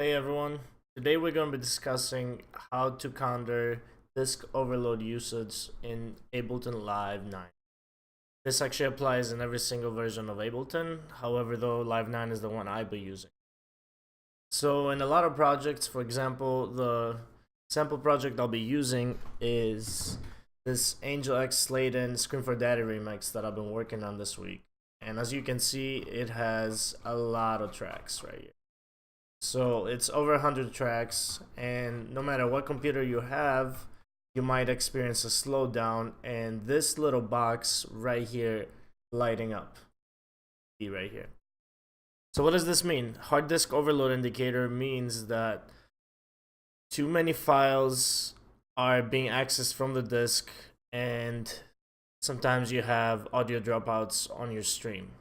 Hey everyone, today we're going to be discussing how to counter disk overload usage in Ableton Live 9. This actually applies in every single version of Ableton, however though Live 9 is the one I'll be using. So in a lot of projects, for example, the sample project I'll be using is this Angel X Sladen Scream for Daddy remix that I've been working on this week. And as you can see, it has a lot of tracks right here. So it's over 100 tracks, and no matter what computer you have, you might experience a slowdown, and this little box right here lighting up. Be right here. So what does this mean? Hard disk overload indicator means that too many files are being accessed from the disk, and sometimes you have audio dropouts on your stream.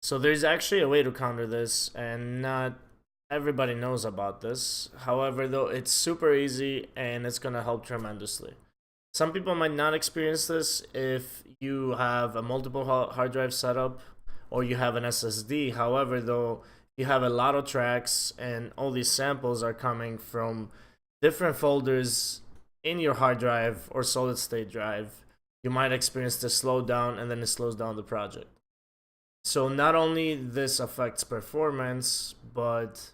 So there's actually a way to counter this, and not everybody knows about this. However, though, it's super easy and it's gonna help tremendously. Some people might not experience this if you have a multiple hard drive setup or you have an SSD. However, though, you have a lot of tracks and all these samples are coming from different folders in your hard drive or solid state drive, you might experience the slowdown, and then it slows down the project. So not only this affects performance, but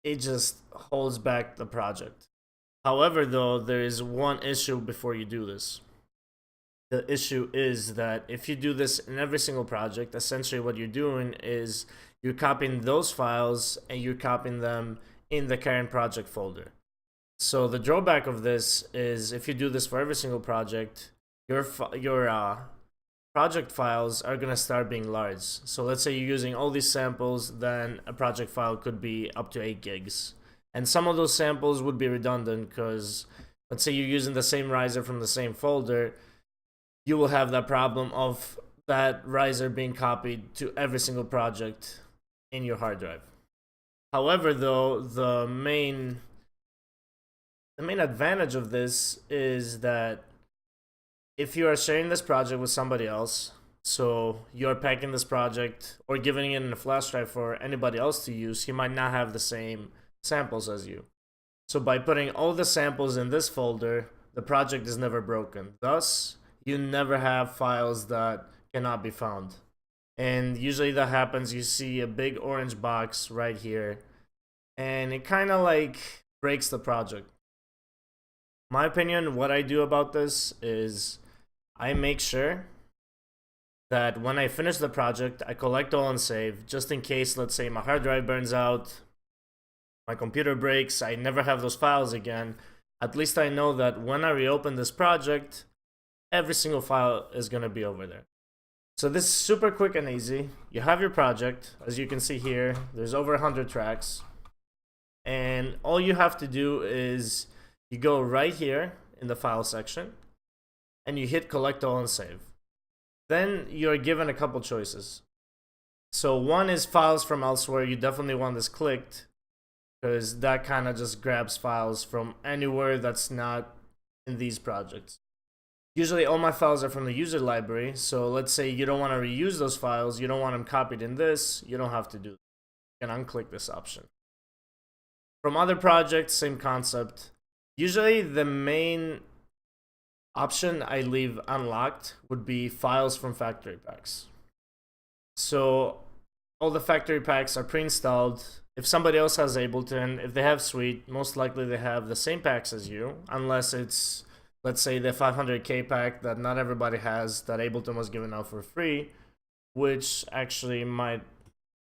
it just holds back the project. However, though, there is one issue before you do this. The issue is that if you do this in every single project, essentially what you're doing is you're copying those files and you're copying them in the current project folder. So the drawback of this is if you do this for every single project, your project files are going to start being large. So let's say you're using all these samples, then a project file could be up to 8 gigs. And some of those samples would be redundant because let's say you're using the same riser from the same folder, you will have that problem of that riser being copied to every single project in your hard drive. However, though, the main advantage of this is that if you are sharing this project with somebody else, so you're packing this project or giving it in a flash drive for anybody else to use, he might not have the same samples as you. So by putting all the samples in this folder, the project is never broken. Thus, you never have files that cannot be found. And usually that happens, you see a big orange box right here, and it kind of like breaks the project. My opinion, what I do about this is I make sure that when I finish the project, I collect all and save, just in case, let's say, my hard drive burns out, my computer breaks, I never have those files again. At least I know that when I reopen this project, every single file is going to be over there. So this is super quick and easy. You have your project. As you can see here, there's over 100 tracks. And all you have to do is you go right here in the file section, and you hit collect all and save. Then you're given a couple choices. So one is files from elsewhere. You definitely want this clicked because that kind of just grabs files from anywhere that's not in these projects. Usually all my files are from the user library, so let's say you don't want to reuse those files, you don't want them copied in this, you don't have to do that. You can unclick this option. From other projects, same concept. Usually the main option I leave unlocked would be files from factory packs. So all the factory packs are pre-installed. If somebody else has Ableton, if they have Suite, most likely they have the same packs as you, unless it's, let's say, the 500K pack that not everybody has, that Ableton was giving out for free, which actually might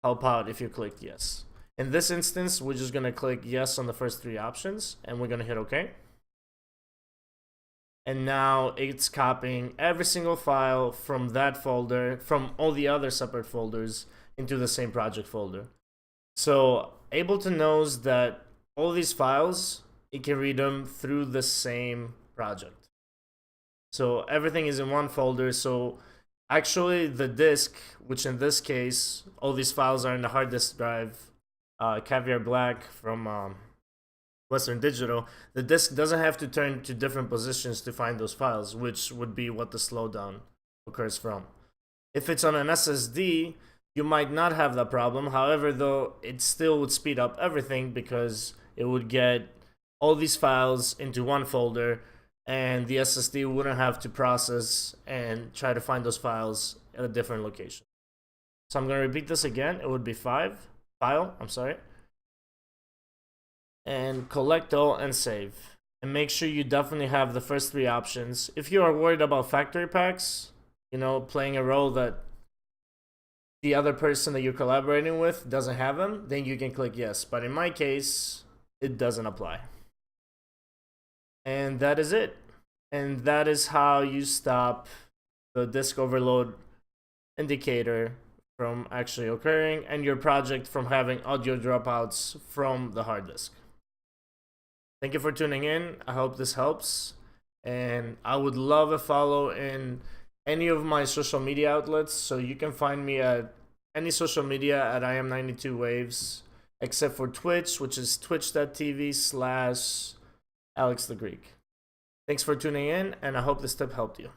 help out if you click yes. In this instance, we're just going to click yes on the first 3 options, and we're going to hit OK. And now it's copying every single file from that folder, from all the other separate folders, into the same project folder. So Ableton knows that all these files, it can read them through the same project. So everything is in one folder. So actually the disk, which in this case, all these files are in the hard disk drive, Caviar Black from Western Digital, the disk doesn't have to turn to different positions to find those files, which would be what the slowdown occurs from. If it's on an SSD, you might not have that problem. However, though, it still would speed up everything because it would get all these files into one folder, and the SSD wouldn't have to process and try to find those files at a different location. So I'm going to repeat this again. It would be file, and collect all and save. And make sure you definitely have the first three options. If you are worried about factory packs, you know, playing a role that the other person that you're collaborating with doesn't have them, then you can click yes. But in my case, it doesn't apply. And that is it. And that is how you stop the disk overload indicator from actually occurring and your project from having audio dropouts from the hard disk. Thank you for tuning in. I hope this helps. And I would love a follow in any of my social media outlets. So you can find me at any social media at IAM92Waves, except for Twitch, which is twitch.tv/AlexTheGreek. Thanks for tuning in, and I hope this tip helped you.